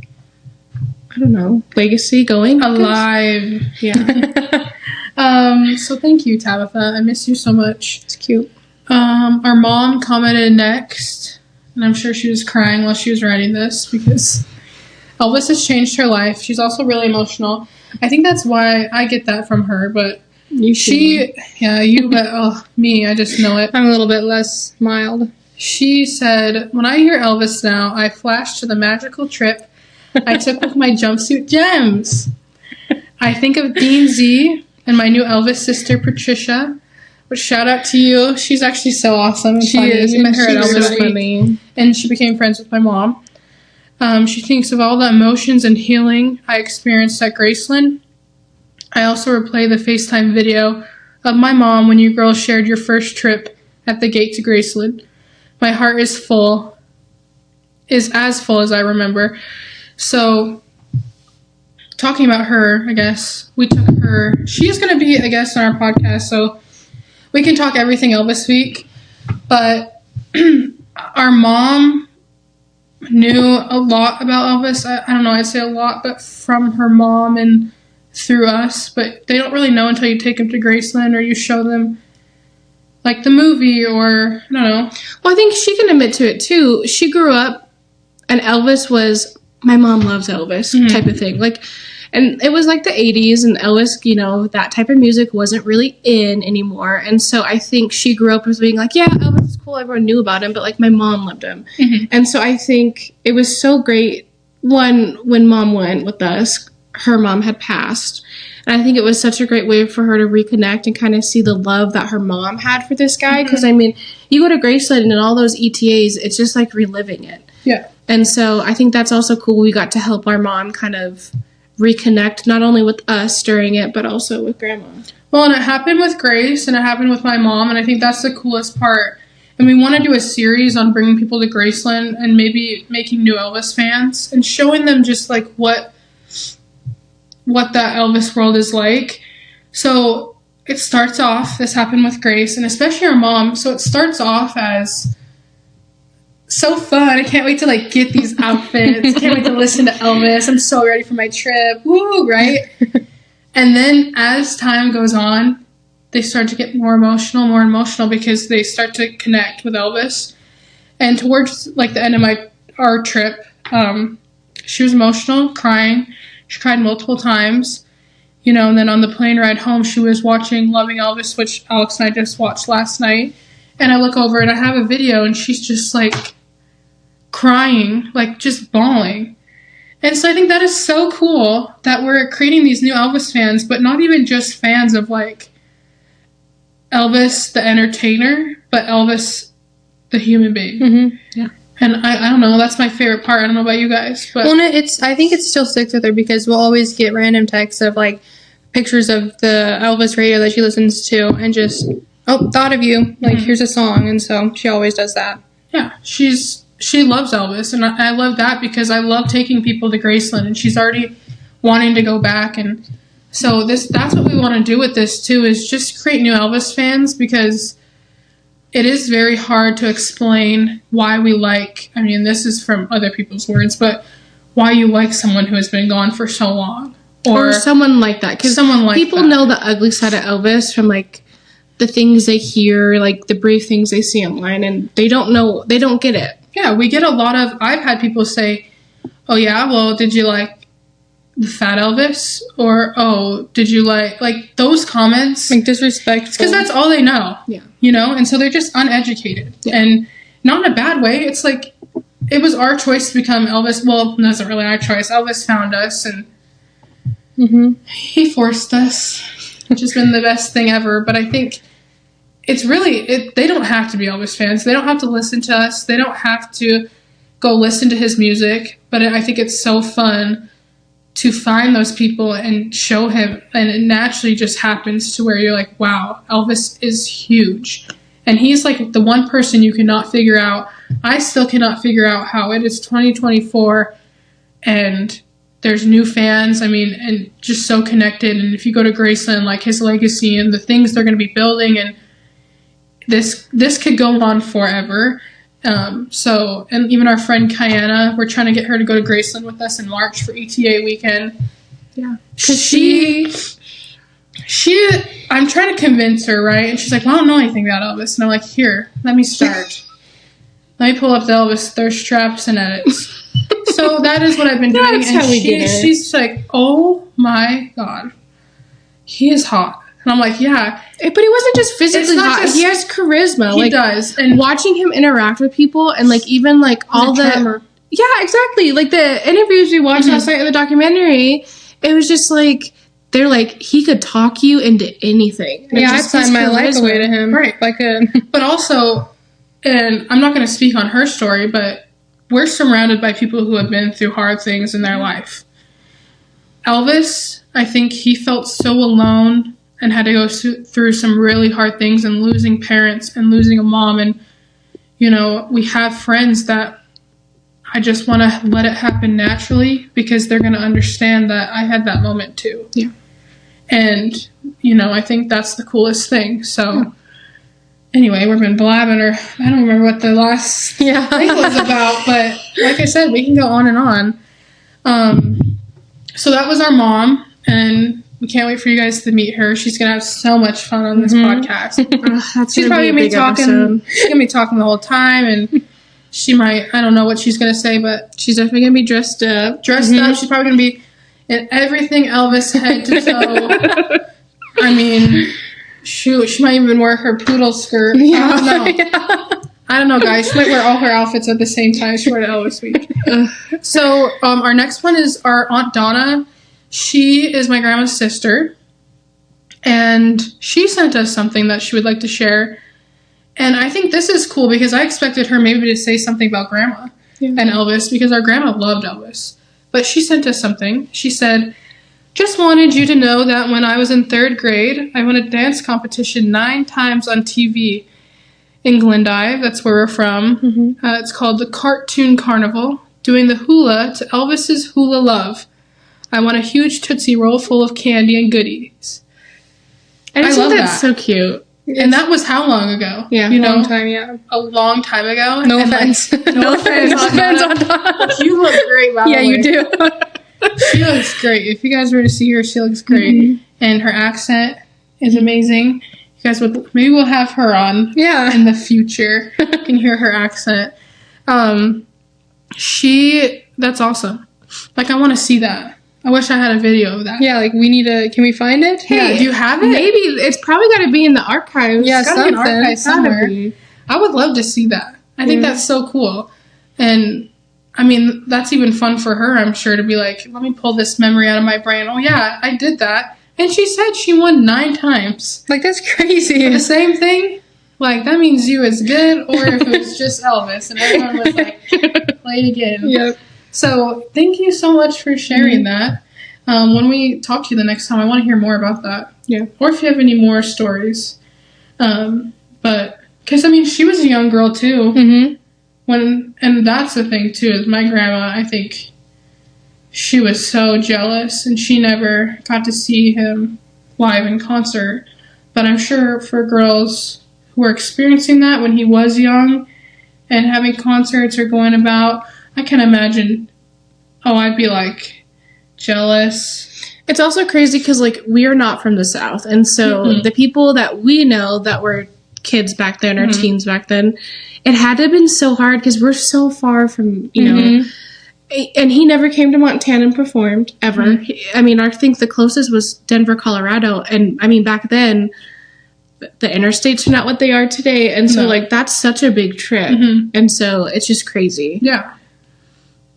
I don't know, legacy going. Alive. Yeah. So thank you, Tabitha. I miss you so much. It's cute. Our mom commented next. And I'm sure she was crying while she was writing this because Elvis has changed her life. She's also really emotional. I think that's why I get that from her, but me, I just know it. I'm a little bit less mild. She said, when I hear Elvis now, I flash to the magical trip I took with my jumpsuit gems. I think of Dean Z and my new Elvis sister, Patricia. But shout out to you. She's actually so awesome. She is. We met her at She's Elvis so Week, and she became friends with my mom. She thinks of all the emotions and healing I experienced at Graceland. I also replay the FaceTime video of my mom when you girls shared your first trip at the gate to Graceland. My heart is as full as I remember. So, talking about her, I guess, we took her. She's going to be a guest on our podcast, so we can talk everything Elvis week. But our mom knew a lot about Elvis. I don't know, I'd say a lot, but from her mom and through us, but they don't really know until you take them to Graceland or you show them like the movie or I don't know. Well, I think she can admit to it too. She grew up and Elvis was, my mom loves Elvis type of thing. Like, and it was like the 80s and Elvis, you know, that type of music wasn't really in anymore. And so I think she grew up as being like, yeah, Elvis is cool. Everyone knew about him, but like my mom loved him. And so I think it was so great. One, when mom went with us, her mom had passed. And I think it was such a great way for her to reconnect and kind of see the love that her mom had for this guy. Because, I mean, you go to Graceland and all those ETAs, it's just like reliving it. Yeah. And so I think that's also cool. We got to help our mom kind of reconnect, not only with us during it, but also with Grandma. Well, and it happened with Grace, and it happened with my mom, and I think that's the coolest part. And we want to do a series on bringing people to Graceland and maybe making new Elvis fans and showing them just, like, what that Elvis world is like. So it starts off, this happened with Grace, and especially our mom, so it starts off as so fun. I can't wait to like get these outfits. Can't wait to listen to Elvis. I'm so ready for my trip. Woo, right? And then as time goes on, they start to get more emotional because they start to connect with Elvis. And towards like the end of our trip, she was emotional, crying. She cried multiple times, you know, and then on the plane ride home, she was watching Loving Elvis, which Alex and I just watched last night. And I look over and I have a video and she's just like crying, like just bawling. And so I think that is so cool that we're creating these new Elvis fans, but not even just fans of like Elvis the entertainer, but Elvis the human being. Yeah. And I don't know, that's my favorite part. I don't know about you guys, but Well, I think it still sticks with her because we'll always get random texts of like pictures of the Elvis radio that she listens to and just, oh, thought of you, like here's a song, and so she always does that. yeah, she loves Elvis, and I love that because I love taking people to Graceland, and she's already wanting to go back, and so that's what we want to do with this too, is just create new Elvis fans because it is very hard to explain why we like, I mean, this is from other people's words, but why you like someone who has been gone for so long. Or someone like that. Because people that. know the ugly side of Elvis from, like, the things they hear, like, the brief things they see online, and they don't get it. Yeah, we get a lot of, I've had people say, oh yeah, well, did you like the fat Elvis? Or, oh, did you like those comments? Like disrespectful. Because that's all they know. Yeah. You know, and so they're just uneducated. Yeah. And not in a bad way. It's like, it was our choice to become Elvis. Well, it wasn't really our choice. Elvis found us, and he forced us, which has been the best thing ever. But I think it's really, they don't have to be Elvis fans. They don't have to listen to us. They don't have to go listen to his music. But I think it's so fun to find those people and show him. And it naturally just happens to where you're like, wow, Elvis is huge. And he's like the one person you cannot figure out. I still cannot figure out how it is 2024 and there's new fans. I mean, and just so connected. And if you go to Graceland, like his legacy and the things they're going to be building, and this could go on forever. So, and even our friend Kiana, we're trying to get her to go to Graceland with us in March for ETA weekend. Yeah. Because I'm trying to convince her, right? And she's like, well, I don't know anything about Elvis. And I'm like, here, let me start. Let me pull up the Elvis thirst traps and edits. So that is what I've been doing. That's and how we get it. She's like, oh my God, he is hot. And I'm like, yeah. But he wasn't just physically hot. He has charisma. He does. And watching him interact with people and like even like all the charmer. Yeah, exactly. Like the interviews we watched last night in the documentary, it was just like they're like he could talk you into anything. Yeah, I'd sign my life away to him. Right. If I could. But also, and I'm not going to speak on her story, but we're surrounded by people who have been through hard things in their life. Elvis, I think he felt so alone and had to go through some really hard things, and losing parents and losing a mom. And, you know, we have friends that I just want to let it happen naturally because they're going to understand that I had that moment too. Yeah. And, you know, I think that's the coolest thing. So, anyway, we've been blabbing, or I don't remember what the last thing was about, but like I said, we can go on and on. So that was our mom, and we can't wait for you guys to meet her. She's gonna have so much fun on this podcast. That's She's probably gonna be talking. She's gonna be talking the whole time, and she might. I don't know what she's gonna say, but She's definitely gonna be dressed up. dressed up. She's probably gonna be in everything Elvis head to toe. I mean, shoot, she might even wear her poodle skirt. I don't know. I don't know, guys. She might wear all her outfits at the same time. She wore to Elvis week. So, our next one is our Aunt Donna. She is my grandma's sister, and she sent us something that she would like to share. And I think this is cool because I expected her maybe to say something about grandma and Elvis because our grandma loved Elvis. But she sent us something. She said, "Just wanted you to know that when I was in 3rd grade, I won a dance competition 9 times on TV in Glendive. That's where we're from. It's called the Cartoon Carnival, doing the hula to Elvis's Hula Love. I won a huge Tootsie Roll full of candy and goodies." I just love think that's that. so cute. And that was how long ago? Yeah, You know, Long time, yeah. a long time ago. No And, like, offense. no offense. on Donna. You look great, by Yeah, the you way. do. She looks great. If you guys were to see her, she looks great. And her accent is amazing. You guys would, maybe we'll have her on Yeah. in the future. You can hear her accent. That's awesome. Like, I want to see that. I wish I had a video of that. Yeah, like we need to. Can we find it? Yeah, do you have it? Maybe it's probably got to be in the archives. Yeah, It's gotta be in something. archives Gotta somewhere. be. I would love to see that. I think that's so cool. And I mean, that's even fun for her, I'm sure, to be like, let me pull this memory out of my brain. Oh, yeah, I did that. And she said she won 9 times. Like that's crazy. The same thing? Like, that means you as good, or if it was just Elvis and everyone was like, play it again. Yep. So, thank you so much for sharing that. When we talk to you the next time, I want to hear more about that. Yeah. Or if you have any more stories. But, because, I mean, she was a young girl, too. Mm-hmm. And that's the thing, too, is my grandma, I think, she was so jealous, and she never got to see him live in concert. But I'm sure for girls who were experiencing that when he was young and having concerts or going about, I can imagine, I'd be, like, jealous. It's also crazy because, like, we are not from the South. And so the people that we know that were kids back then or teens back then, it had to have been so hard because we're so far from, you know. And he never came to Montana and performed, ever. I mean, I think the closest was Denver, Colorado. And, I mean, back then, the interstates are not what they are today. And so, like, that's such a big trip. And so it's just crazy. Yeah.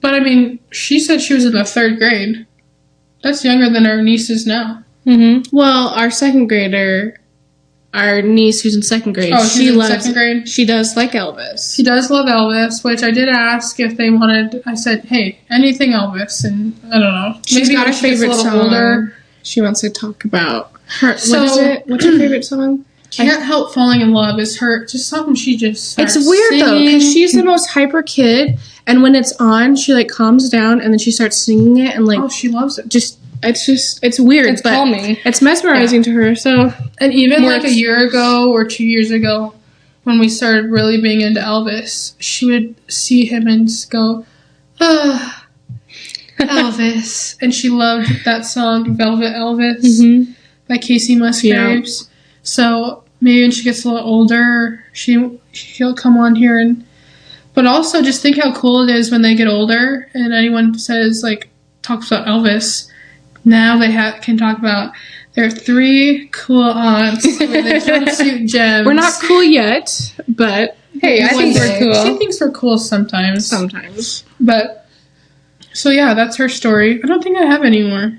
But, I mean, she said she was in the 3rd grade. That's younger than our nieces now. Well, our second grader, our niece who's in 2nd grade, Oh, she's in 2nd grade? She does like Elvis. She does love Elvis, which I did ask if they wanted. I said, hey, anything Elvis. And I don't know. She's Maybe got when a she gets favorite song. older. She wants to talk about her. So- what is it? What's your favorite song? Can't Help Falling in Love is her, just something she just starts It's weird though, because singing. she's the most hyper kid, and when it's on, she like calms down and then she starts singing it, and like Oh, she loves it. it's weird. It's but calming. It's mesmerizing to her. So And even like Works. a year ago or 2 years ago, when we started really being into Elvis, she would see him and just go, Elvis. And she loved that song, Velvet Elvis, by Casey Musgraves. So maybe when she gets a little older, she'll come on here and. But also, just think how cool it is when they get older and anyone says, like, talks about Elvis. Now they can talk about their 3 cool aunts with the jumpsuit gems. we're not cool yet, but Hey, I one think we're day. cool. She thinks we're cool sometimes. sometimes. But, so yeah, that's her story. I don't think I have any more.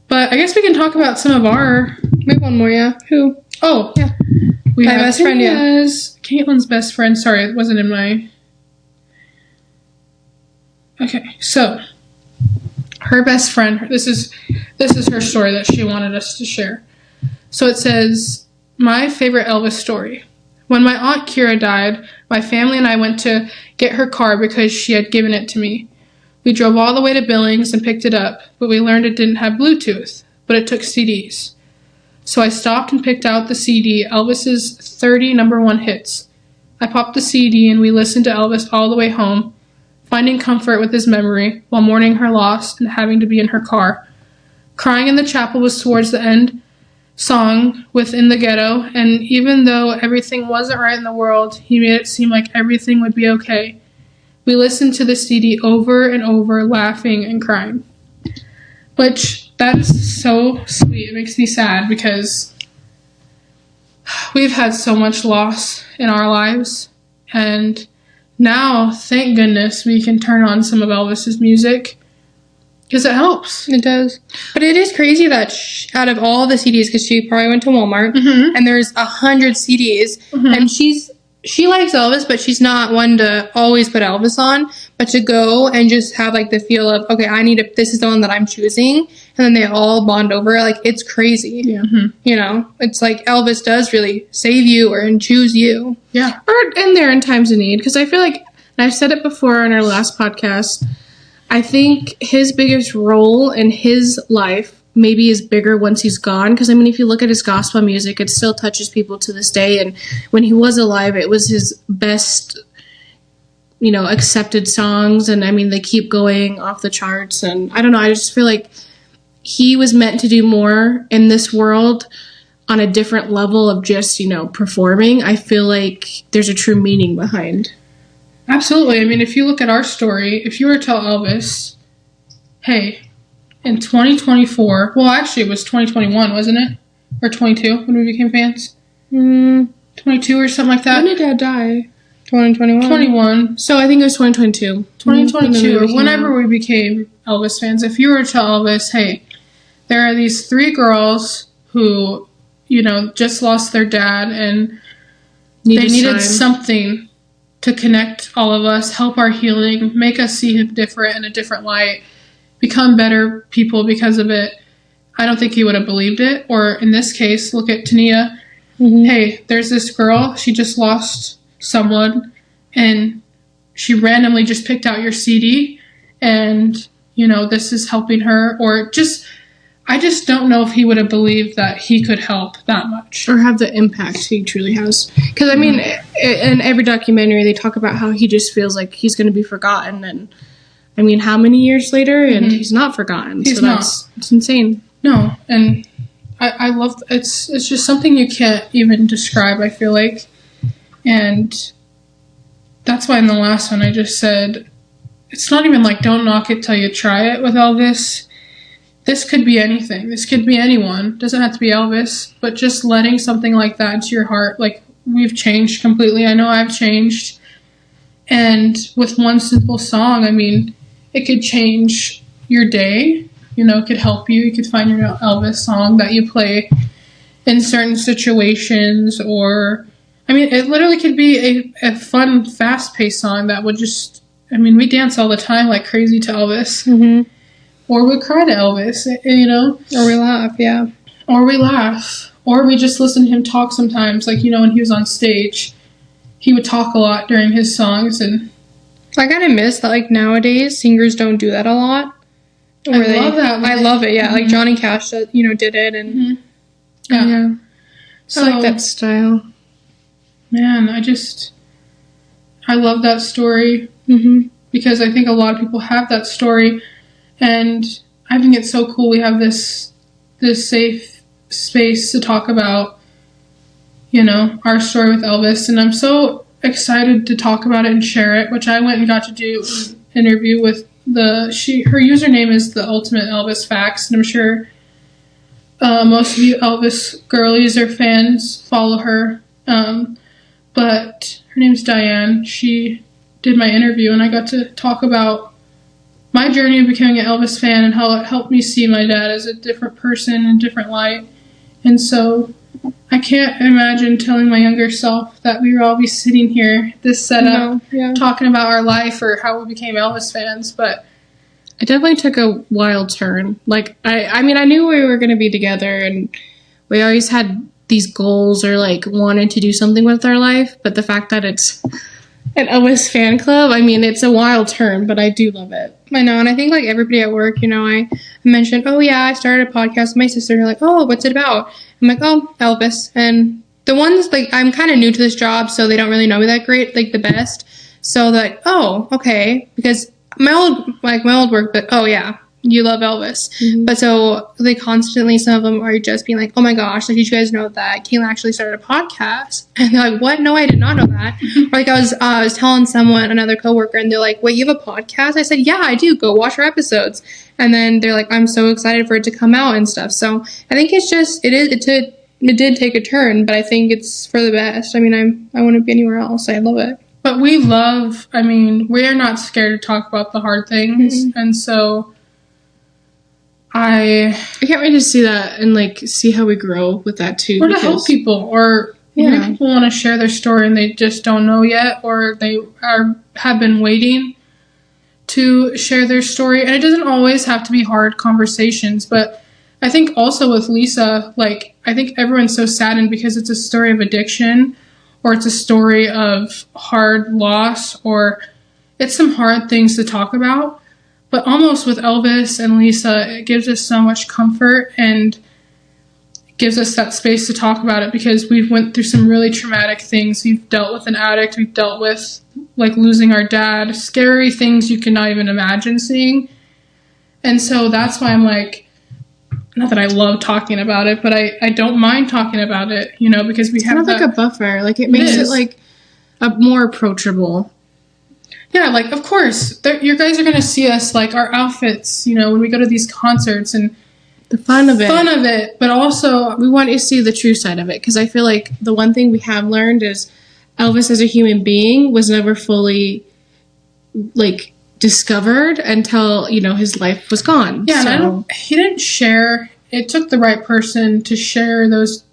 But I guess we can talk about some of our. We have one more, yeah. Who? Oh, Yeah. We My have best friend, yeah. Caitlin's best friend. Sorry, it wasn't in my. Okay, so her best friend. This is her story that she wanted us to share. So it says, my favorite Elvis story. When my Aunt Kira died, my family and I went to get her car because she had given it to me. We drove all the way to Billings and picked it up, but we learned it didn't have Bluetooth, but it took CDs. So I stopped and picked out the CD, Elvis's 30 number 1 hits. I popped the CD and we listened to Elvis all the way home, finding comfort with his memory while mourning her loss and having to be in her car. Crying in the Chapel was towards the end song within the ghetto, and even though everything wasn't right in the world, he made it seem like everything would be okay. We listened to the CD over and over, laughing and crying. Which, that's so sweet. It makes me sad because we've had so much loss in our lives, and now, thank goodness, we can turn on some of Elvis's music because it helps. It does. But it is crazy that out of all the CDs, because she probably went to Walmart, and there's 100 CDs, and she likes Elvis, but she's not one to always put Elvis on, but to go and just have, like, the feel of, okay, this is the one that I'm choosing, and then they all bond over it. Like, it's crazy. Yeah. You know? It's like Elvis does really save you and choose you. Yeah. And they're in times of need. Because I feel like, and I've said it before on our last podcast, I think his biggest role in his life maybe is bigger once he's gone. Because, I mean, if you look at his gospel music, it still touches people to this day. And when he was alive, it was his best, you know, accepted songs. And, I mean, they keep going off the charts. And I don't know, I just feel like he was meant to do more in this world on a different level of just, you know, performing. I feel like there's a true meaning behind. Absolutely. I mean, if you look at our story, if you were to tell Elvis, hey, in 2024, well, actually, it was 2021, wasn't it? Or 22 when we became fans? 22 or something like that. When did Dad die? 2021. 21. So I think it was 2022. 2022, or whenever we became Elvis fans. If you were to tell Elvis, hey, there are these 3 girls who, you know, just lost their dad, and they needed something to connect all of us, help our healing, make us see him different in a different light, become better people because of it. I don't think he would have believed it. Or in this case, look at Tania. Hey, there's this girl. She just lost someone, and she randomly just picked out your CD, and, you know, this is helping her. Or just, I just don't know if he would have believed that he could help that much. Or have the impact he truly has. Because, I mean, in every documentary, they talk about how he just feels like he's going to be forgotten. And, I mean, how many years later? And he's not forgotten. He's It's insane. No, and I love, it's just something you can't even describe, I feel like. And that's why in the last one I just said, it's not even like don't knock it till you try it with Elvis. This could be anything. This could be anyone. It doesn't have to be Elvis. But just letting something like that into your heart, like, we've changed completely. I know I've changed. And with one simple song, I mean, it could change your day. You know, it could help you. You could find your Elvis song that you play in certain situations. Or, I mean, it literally could be a fun, fast-paced song that would just, I mean, we dance all the time like crazy to Elvis. Or we cry to Elvis, you know? Or we laugh, yeah. Or we laugh. Or we just listen to him talk sometimes. Like, you know, when he was on stage, he would talk a lot during his songs. And I kind of miss that, like, nowadays, singers don't do that a lot. I love that. I love it, yeah. Like, Johnny Cash, you know, did it. And yeah. So, I like that style. Man, I love that story. Because I think a lot of people have that story. And I think it's so cool we have this safe space to talk about, you know, our story with Elvis. And I'm so excited to talk about it and share it, which I went and got to do an interview with her username is the Ultimate Elvis Facts, and I'm sure most of you Elvis girlies or fans follow her. But her name's Diane. She did my interview, and I got to talk about my journey of becoming an Elvis fan and how it helped me see my dad as a different person in a different light. And so I can't imagine telling my younger self that we would all be sitting here, this setup, talking about our life or how we became Elvis fans. But it definitely took a wild turn. Like, I mean, I knew we were going to be together, and we always had these goals or, like, wanted to do something with our life. But the fact that it's an Elvis fan club, I mean, it's a wild turn, but I do love it. I know, and I think, like, everybody at work, you know, I mentioned, oh, yeah, I started a podcast with my sister. They're like, oh, what's it about? I'm like, oh, Elvis. And the ones, like, I'm kind of new to this job, so they don't really know me that great, like, the best. So they're like, oh, okay, because my old work, but, oh, yeah, you love Elvis. But so they constantly, some of them are just being like, oh my gosh, like, did you guys know that Kayla actually started a podcast? And they're like, what? No, I did not know that. Or like I was telling someone, another coworker, and they're like, wait, you have a podcast? I said, yeah, I do. Go watch our episodes. And then they're like, I'm so excited for it to come out and stuff. So I think it's just, it did take a turn, but I think it's for the best. I mean, I wouldn't be anywhere else. I love it. But we are not scared to talk about the hard things. And so I can't wait to see that and like see how we grow with that too. Or to help people, or maybe people want to share their story and they just don't know yet, or they have been waiting to share their story. And it doesn't always have to be hard conversations, but I think also with Lisa, like, I think everyone's so saddened because it's a story of addiction, or it's a story of hard loss, or it's some hard things to talk about. But almost with Elvis and Lisa, it gives us so much comfort and gives us that space to talk about it, because we've went through some really traumatic things. We've dealt with an addict. We've dealt with, like, losing our dad. Scary things you cannot even imagine seeing. And so that's why I'm like, not that I love talking about it, but I don't mind talking about it, you know, because we have kind of like a buffer. Like, it makes it like a more approachable. Yeah, like, of course, you guys are going to see us, like, our outfits, you know, when we go to these concerts, and the fun of it. But also, we want you to see the true side of it, because I feel like the one thing we have learned is Elvis as a human being was never fully, like, discovered until, you know, his life was gone. Yeah, so. And he didn't share. It took the right person to share those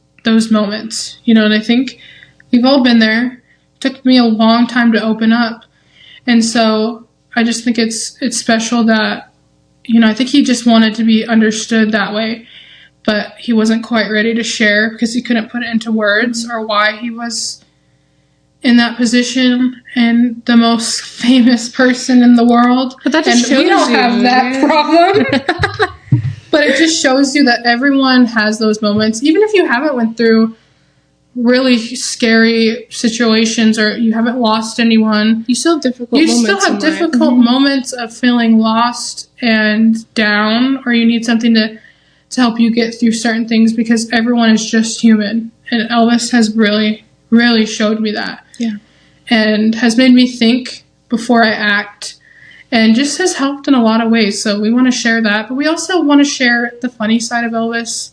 moments, you know, and I think we've all been there. It took me a long time to open up. And so I just think it's special that, you know, I think he just wanted to be understood that way, but he wasn't quite ready to share because he couldn't put it into words, or why he was in that position and the most famous person in the world. But that just shows we don't have that problem. But it just shows you that everyone has those moments, even if you haven't went through really scary situations, or you haven't lost anyone. You still have difficult moments of feeling lost and down, or you need something to help you get through certain things, because everyone is just human. And Elvis has really, really showed me that. Yeah. And has made me think before I act, and just has helped in a lot of ways. So we want to share that, but we also want to share the funny side of Elvis.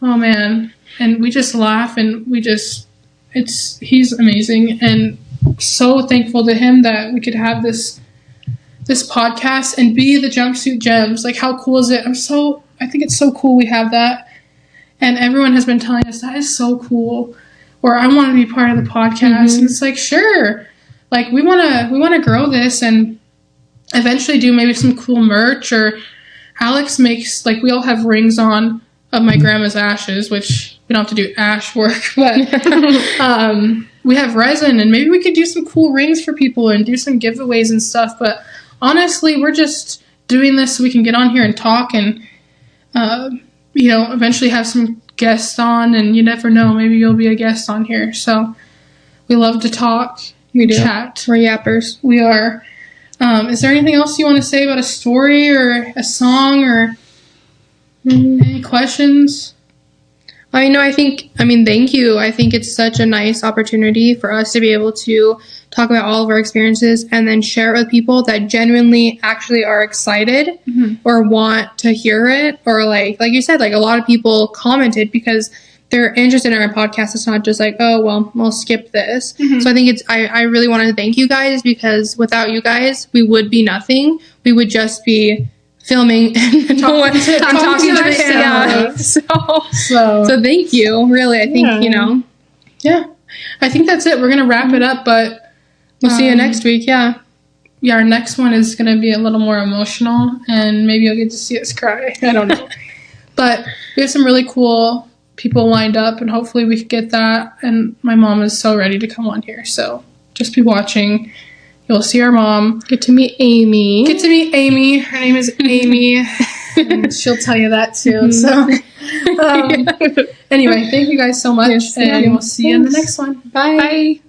Oh man. And we just laugh, and he's amazing, and so thankful to him that we could have this podcast and be the Jumpsuit Gems. Like, how cool is it? I think it's so cool we have that. And everyone has been telling us that is so cool, or I want to be part of the podcast. And it's like, sure. Like, we want to grow this and eventually do maybe some cool merch, or Alex makes, like, we all have rings on of my grandma's ashes, which we don't have to do ash work, but we have resin, and maybe we could do some cool rings for people and do some giveaways and stuff. But honestly, we're just doing this so we can get on here and talk, and you know, eventually have some guests on, and you never know, maybe you'll be a guest on here. So we love to talk. We do. Chat. We're yappers. We are. Is there anything else you want to say about a story or a song, or any questions? Thank you. I think it's such a nice opportunity for us to be able to talk about all of our experiences and then share it with people that genuinely actually are excited or want to hear it. Or like you said, like, a lot of people commented because they're interested in our podcast. It's not just like, oh, well, I'll skip this. So I think I really wanted to thank you guys, because without you guys, we would be nothing. We would just be filming and talking to ourselves. So thank you. Really, I think, you know. Yeah. I think that's it. We're going to wrap it up, but we'll see you next week. Yeah, our next one is going to be a little more emotional, and maybe you'll get to see us cry. I don't know. But we have some really cool people lined up, and hopefully we can get that. And my mom is so ready to come on here. So just be watching. You'll see our mom. Get to meet Amy. Her name is Amy. And she'll tell you that too. So anyway, thank you guys so much. And we'll see you in the next one. Bye.